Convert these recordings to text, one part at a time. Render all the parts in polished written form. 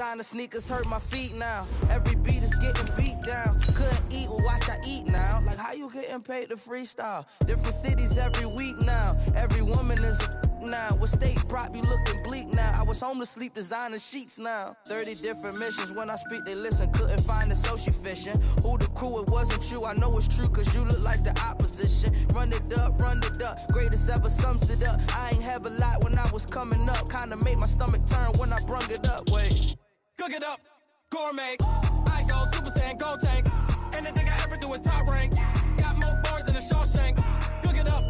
Designer sneakers hurt my feet now. Every beat is getting beat down. Couldn't eat, well watch I eat now. Like how you getting paid to freestyle? Different cities every week now. Every woman is a now. With state prop, you looking bleak now. I was home to sleep, designer sheets now. 30 different missions. When I speak, they listen. Couldn't find it, so she fishing. Who the crew? It wasn't you. I know it's true, cause you look like the opposition. Run it up, run it up. Greatest ever sums it up. I ain't have a lot when I was coming up. Kinda made my stomach turn when I brung it up. Wait. Cook it up, gourmet. I go Super Saiyan, go tank. Anything I ever do is top rank. Got more bars than a Shawshank. Cook it up,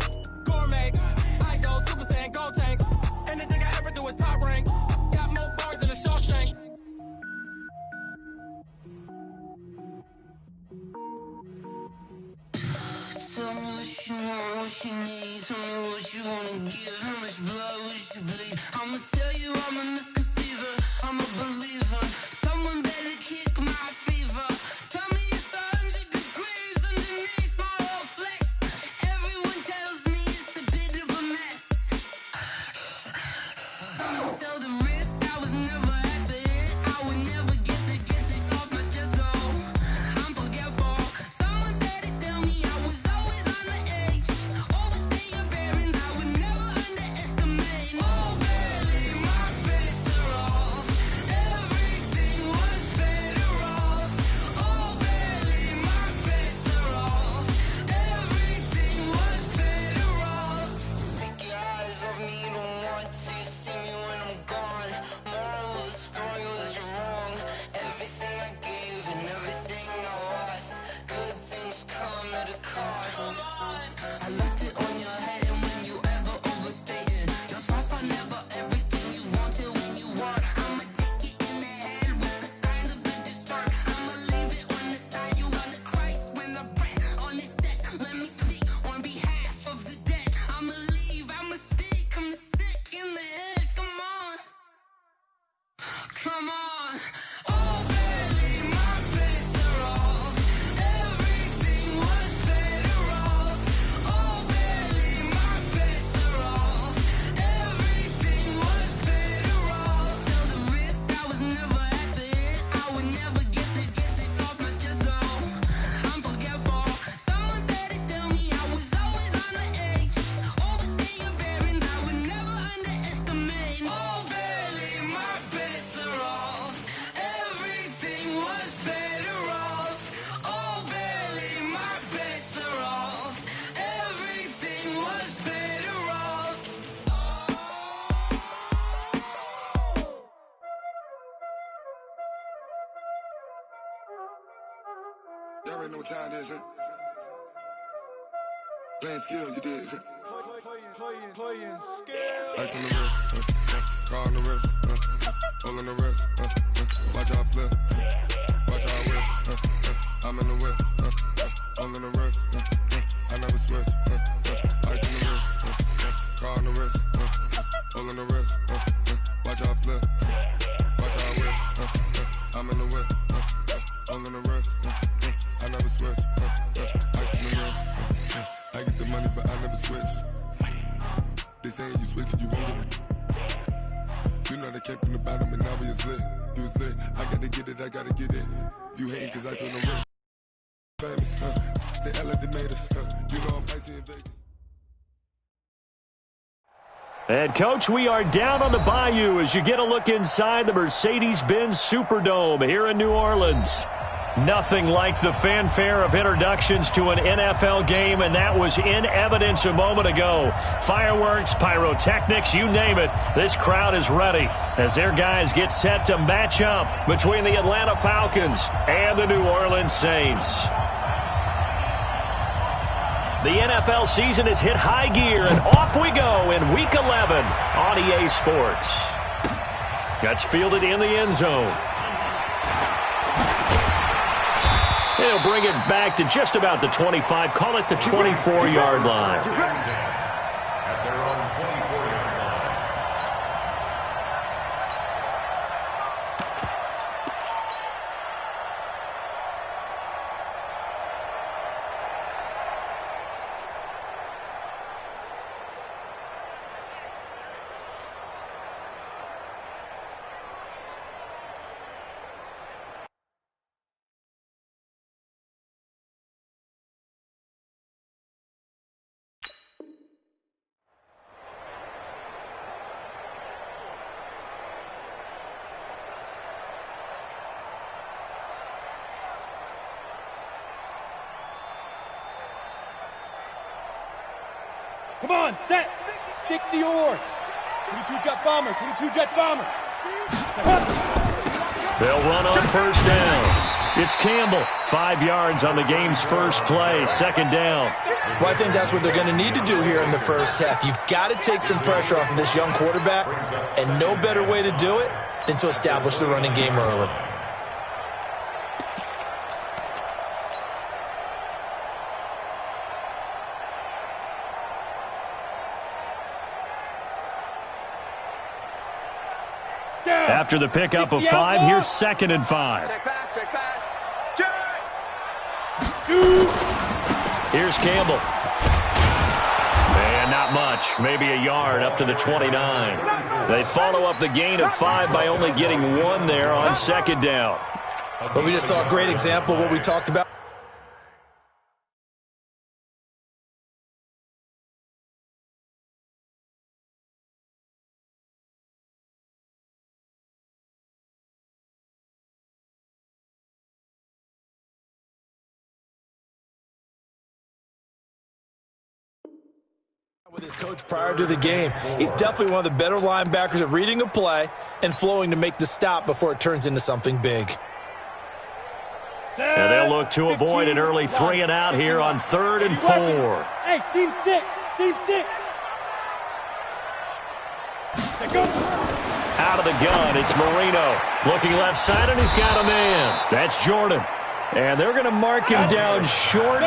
gourmet. I go Super Saiyan, go tank. Anything I ever do is top rank. Got more bars than a Shawshank. Tell me what you want, what you need. Tell me what you wanna give. How much blood would you bleed? I'ma tell you I'm a misconceiver. I'm a believer. Someone better kick my fever. Tell me it's 100 degrees underneath my whole flesh. Everyone tells me it's a bit of a mess. I'ma tell the risk I was never at the end. I would never get it off my chest. Oh, I'm forgetful. Someone better tell me I was always on the edge. Overstay your bearings, I would never underestimate. Oh, barely, my bets are off. Everything was better off. Oh, barely, my bets are off. Everything was better off. Take your eyes off me, you don't want to see me when I'm gone. Moral of the story was you're wrong. Everything I gave and everything I lost. Good things come at a cost. I left it on your head, and when you ever overstated, your thoughts are never everything you wanted when you want. I'ma take it in the head with the signs of the distort. I'ma leave it on the side. You on the Christ when the breath on this set. Let me speak on behalf of the dead. I'ma leave, I'ma speak. I'm the sick in the head. Come on, come on. Oh, barely, my bets are off. Everything was better off. Oh, barely, my bets are off. Everything was better off. Tell the risk I was never at the end. I would never get it off my chest. Oh, I'm forgetful. Someone better tell me I was always on the edge. Overstay your bearings, I would never underestimate. Oh, barely, my bets are off. Everything was better off. Oh, barely, my bets are off. Everything was better off. Y'all already know what time it is, huh? Playing skills, you did. Playing scared. Ice on the wrist, car on the wrist, hole on the wrist, watch how I flip, watch how I whip, I'm in the whip, hole on the wrist, I never switch, ice on the wrist, car on the wrist, hole on the wrist, watch how I flip, watch how I whip, I'm in the whip, hole on the wrist, I never switch, ice on the wrist, I get the money but I never switch. They saying you switch it, you won't get it. You know they came from the bottom and now we is lit. You was lit, I gotta get it, I gotta get it. You hating cause I on the wrist. Famous, they act like they made us, you know I'm icy in Vegas. And, Coach, we are down on the bayou as you get a look inside the Mercedes-Benz Superdome here in New Orleans. Nothing like the fanfare of introductions to an NFL game, and that was in evidence a moment ago. Fireworks, pyrotechnics, you name it. This crowd is ready as their guys get set to match up between the Atlanta Falcons and the New Orleans Saints. The NFL season has hit high gear, and off we go in Week 11 on EA Sports. That's fielded in the end zone. He'll bring it back to just about the 25, call it the 24-yard line. Come on, set. 60 or 22 Jets bomber, 22 Jets bomber. They'll run on first down. It's Campbell, 5 yards on the game's first play, second down. Well, I think that's what they're going to need to do here in the first half. You've got to take some pressure off of this young quarterback, and no better way to do it than to establish the running game early. After the pickup of 5, here's 2nd and 5. Check pass, check pass. Here's Campbell. And not much. Maybe a yard up to the 29. They follow up the gain of 5 by only getting 1 there on 2nd down. But we just saw a great example of what we talked about. With his coach prior to the game, he's definitely one of the better linebackers at reading a play and flowing to make the stop before it turns into something big. And they'll look to avoid an early 3 and out here on 3rd and 4. Hey, seam 6, seam 6. Out of the gun, it's Marino. Looking left side, and he's got a man. That's Jordan. And they're going to mark him down short,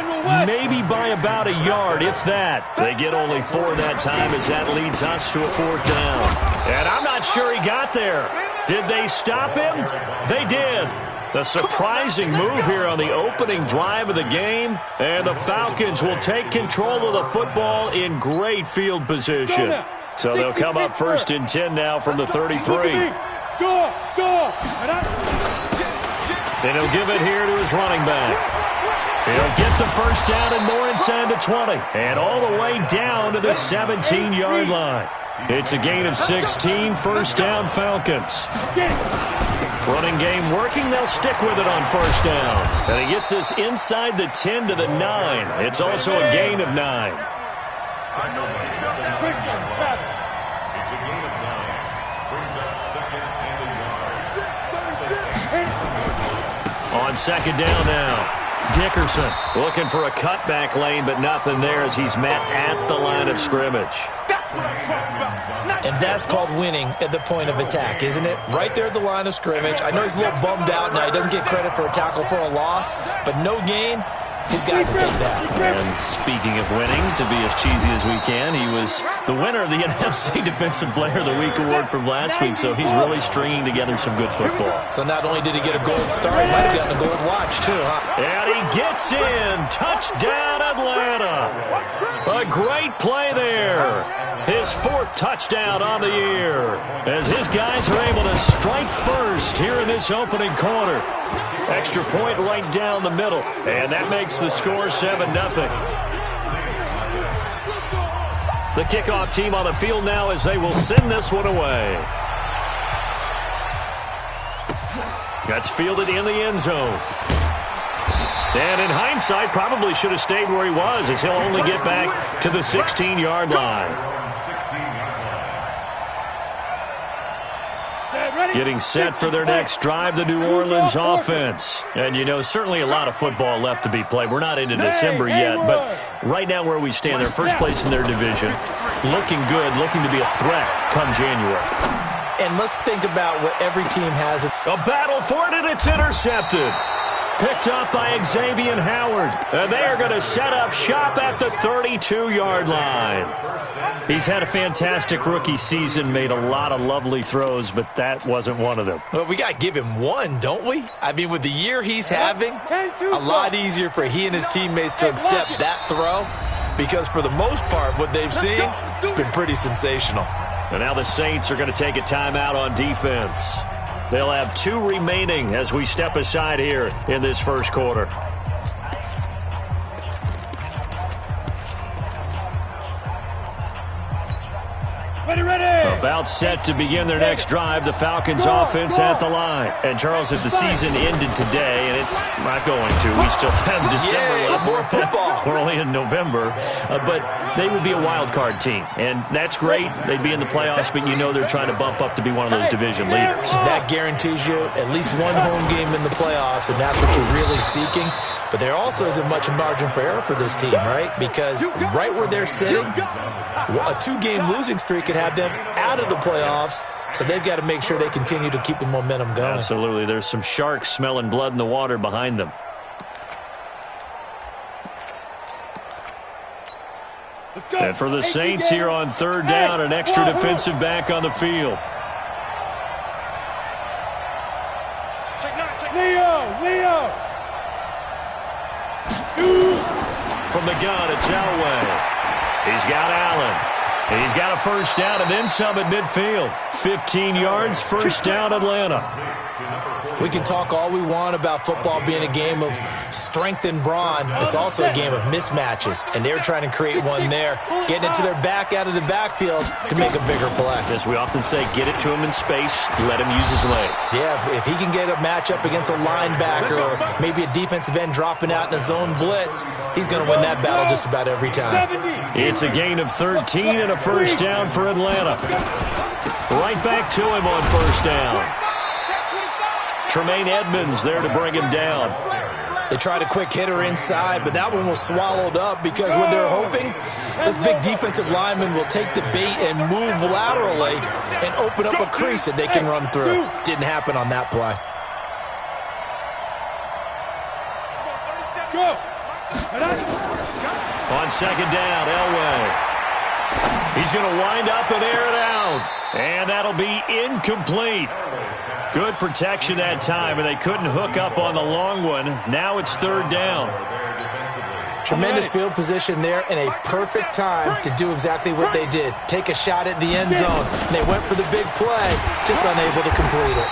maybe by about a yard, if that. They get only 4 that time as that leads us to a 4th down. And I'm not sure he got there. Did they stop him? They did. The surprising move here on the opening drive of the game. And the Falcons will take control of the football in great field position. So they'll come up 1st and 10 now from the 33. Go. And he'll give it here to his running back. He'll get the first down and more inside the 20. And all the way down to the 17-yard line. It's a gain of 16, first down Falcons. Running game working, they'll stick with it on first down. And he gets us inside the 10 to the 9. It's also a gain of 9. It's a gain of 9. Brings up 2nd and a yard. On 2nd down now, Dickerson looking for a cutback lane, but nothing there as he's met at the line of scrimmage. And that's called winning at the point of attack, isn't it? Right there at the line of scrimmage. I know he's a little bummed out now. He doesn't get credit for a tackle for a loss, but no gain. His guys will take that. And speaking of winning, to be as cheesy as we can, he was the winner of the NFC Defensive Player of the Week award from last week, so he's really stringing together some good football. So not only did he get a gold star, he might have gotten a gold watch too, huh? And he gets in. Touchdown, Atlanta. A great play there. His 4th touchdown on the year as his guys are able to strike first here in this opening quarter. Extra point right down the middle, and that makes the score 7-0. The kickoff team on the field now as they will send this one away. That's fielded in the end zone. And in hindsight, probably should have stayed where he was as he'll only get back to the 16-yard line. Getting set for their next drive, the New Orleans offense. And, you know, certainly a lot of football left to be played. We're not into December yet, but right now where we stand, they're first place in their division. Looking good, looking to be a threat come January. And let's think about what every team has. A battle for it, and it's intercepted. Picked up by Xavier Howard. And they are going to set up shop at the 32-yard line. He's had a fantastic rookie season, made a lot of lovely throws, but that wasn't one of them. Well, we got to give him one, don't we? I mean, with the year he's having, a lot easier for he and his teammates to accept that throw because for the most part, what they've seen, it's been pretty sensational. And now the Saints are going to take a timeout on defense. They'll have 2 remaining as we step aside here in this first quarter. About set to begin their next drive, the Falcons offense at the line. And Charles, if the season ended today, and it's not going to, we still have December left. More football. We're only in November, but they would be a wild card team, and that's great. They'd be in the playoffs, but you know they're trying to bump up to be one of those division leaders. That guarantees you at least one home game in the playoffs, and that's what you're really seeking. But there also isn't much margin for error for this team, right? Because right where they're sitting, a 2-game losing streak could have them out of the playoffs, so they've got to make sure they continue to keep the momentum going. Absolutely. There's some sharks smelling blood in the water behind them. And for the Saints here on third down, an extra defensive back on the field. Leo! From the gun, it's Elway. He's got Allen. He's got a first down and then some at midfield. 15 yards, first down, Atlanta. We can talk all we want about football being a game of strength and brawn. It's also a game of mismatches, and they're trying to create one there, getting it to their back out of the backfield to make a bigger play. As we often say, get it to him in space, let him use his leg. Yeah, if he can get a matchup against a linebacker or maybe a defensive end dropping out in a zone blitz, he's going to win that battle just about every time. It's a gain of 13 and a first down for Atlanta. Right back to him on first down. Tremaine Edmonds there to bring him down. They tried a quick hitter inside, but that one was swallowed up because what they're hoping, this big defensive lineman will take the bait and move laterally and open up a crease that they can run through. Didn't happen on that play. On second down, Elway. He's going to wind up and air it out. And that'll be incomplete. Good protection that time, and they couldn't hook up on the long one. Now it's third down. Tremendous field position there and a perfect time to do exactly what they did. Take a shot at the end zone. And they went for the big play, just unable to complete it.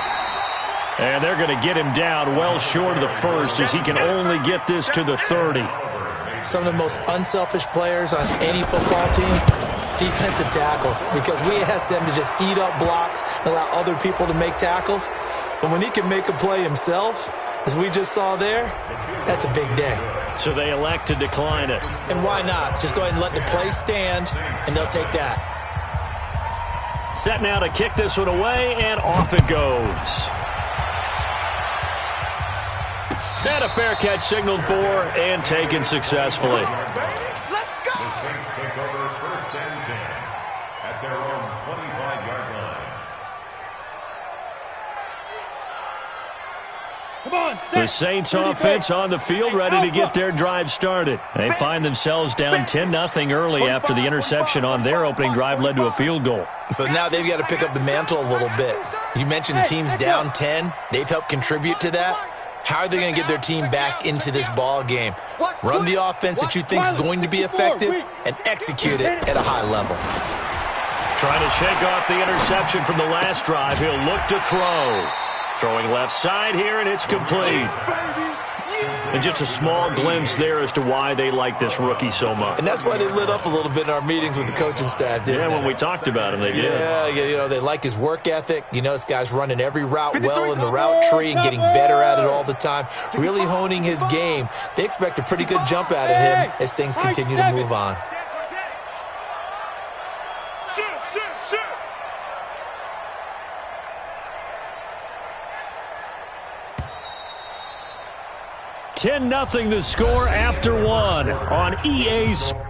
And they're going to get him down well short of the first as he can only get this to the 30. Some of the most unselfish players on any football team, defensive tackles, because we ask them to just eat up blocks and allow other people to make tackles. But when he can make a play himself, as we just saw there, that's a big day. So they elect to decline it. And why not? Just go ahead and let the play stand, and they'll take that. Set now to kick this one away, and off it goes. And a fair catch signaled for and taken successfully. Let's go! The Saints take over first and 10 at their own 25-yard line. Come on, The Saints offense on the field, ready to get their drive started. They find themselves down 10-0 early after the interception on their opening drive led to a field goal. So now they've got to pick up the mantle a little bit. You mentioned the team's down 10. They've helped contribute to that. How are they going to get their team back into this ball game? Run the offense that you think is going to be effective and execute it at a high level. Trying to shake off the interception from the last drive. He'll look to throw. Throwing left side here, and it's complete. And just a small glimpse there as to why they like this rookie so much. And that's why they lit up a little bit in our meetings with the coaching staff, didn't they? Yeah, when we talked about him, they did. Yeah, you know, they like his work ethic. You know, this guy's running every route well in the route tree and getting better at it all the time, really honing his game. They expect a pretty good jump out of him as things continue to move on. Shoot! 10-0 the score after one on EA Sports.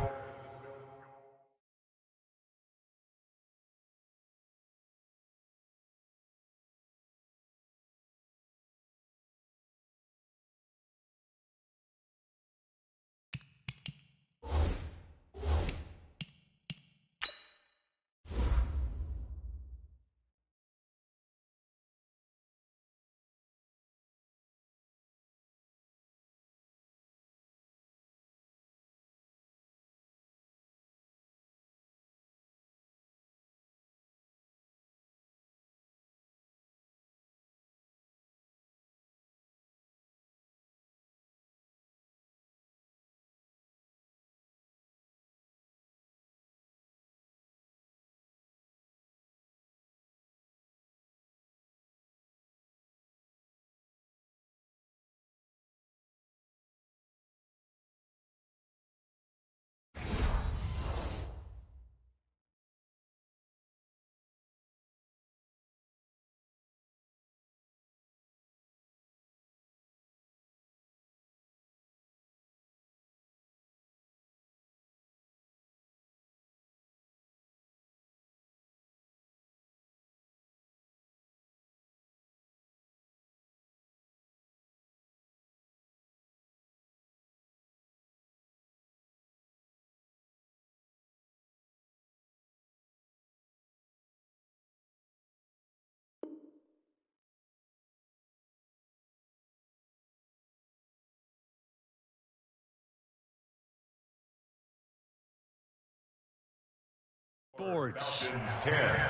Sports. 10,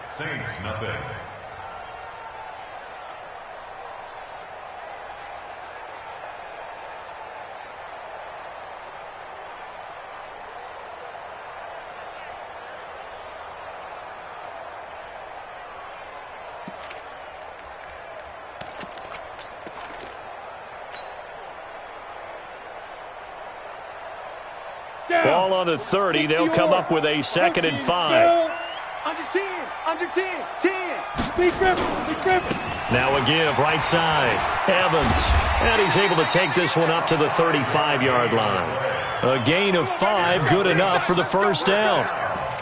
Saints nothing. Ball on the 30. They'll come up with a 2nd and 5. Under 10, under 10, 10. Big Griffin. Now a give, right side. Evans. And he's able to take this one up to the 35-yard line. A gain of 5, good enough for the first down.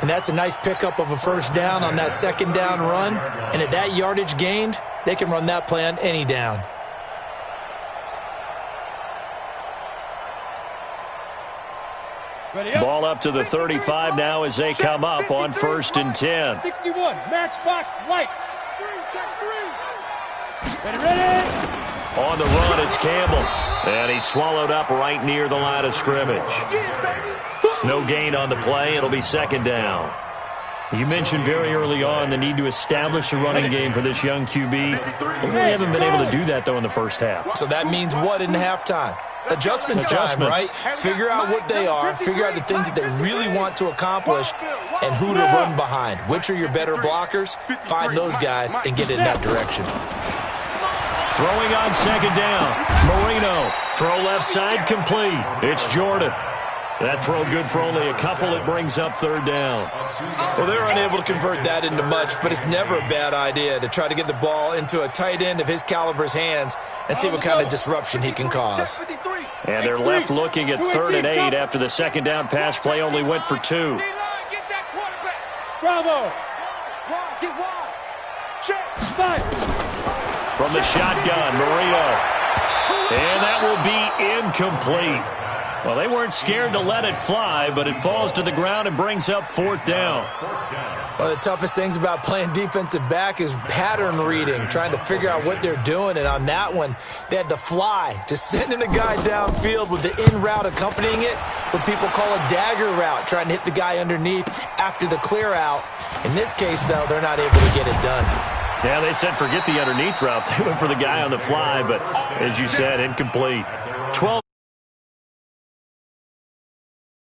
And that's a nice pickup of a first down on that 2nd down run. And at that yardage gained, they can run that play on any down. Ball up to the 35 now as they come up on 1st and 10. 61, matchbox lights. Ready. On the run, it's Campbell. And he's swallowed up right near the line of scrimmage. No gain on the play. It'll be 2nd down. You mentioned very early on the need to establish a running game for this young QB. They really haven't been able to do that, though, in the first half. So that means what in halftime? Adjustments time, right? Figure out what they are, figure out the things that they really want to accomplish, and who to run behind. Which are your better blockers? Find those guys and get in that direction. Throwing on 2nd down. Marino. Throw left side complete. It's Jordan. That throw good for only a couple. It brings up 3rd down. Well, they were unable to convert that into much, but it's never a bad idea to try to get the ball into a tight end of his caliber's hands and see what kind of disruption he can cause. And they're left looking at 3rd and 8 after the 2nd down pass play only went for 2. Bravo. Get wide. Check. Fight. From the shotgun, Marino. And that will be incomplete. Well, they weren't scared to let it fly, but it falls to the ground and brings up 4th down. One of the toughest things about playing defensive back is pattern reading, trying to figure out what they're doing. And on that one, they had to fly, just sending a guy downfield with the in route accompanying it, what people call a dagger route, trying to hit the guy underneath after the clear out. In this case, though, they're not able to get it done. Yeah, they said forget the underneath route. They went for the guy on the fly, but as you said, incomplete. 12